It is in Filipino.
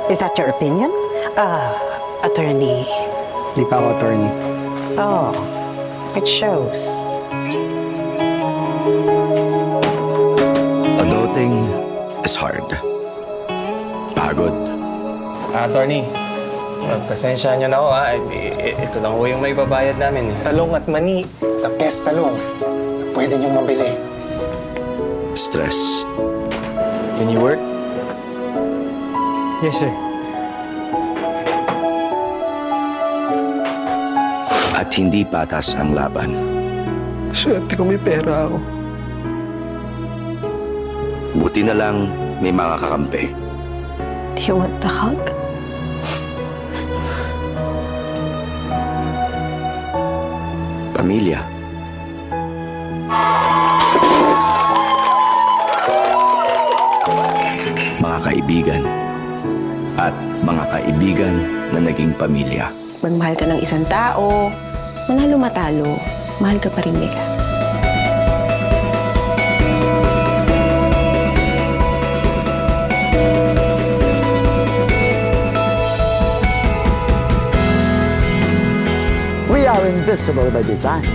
Is that your opinion? Attorney. Di pa ako attorney. Oh, it shows. Adulting is hard. Pagod. Attorney, pasensya niyo na ako ha. Ito lang ho yung may babayad namin. Talong at mani, the best talong. Pwede niyong mabili. Stress. Can you work? Yes, sir. At hindi patas ang laban. Swerte ko may pera ako. Buti na lang may mga kakampi. Do you want the hug? Pamilya. Mga kaibigan. At mga kaibigan na naging pamilya. Magmahal ka ng isang tao, manalo matalo, mahal ka pa rin nila. We are invisible by design.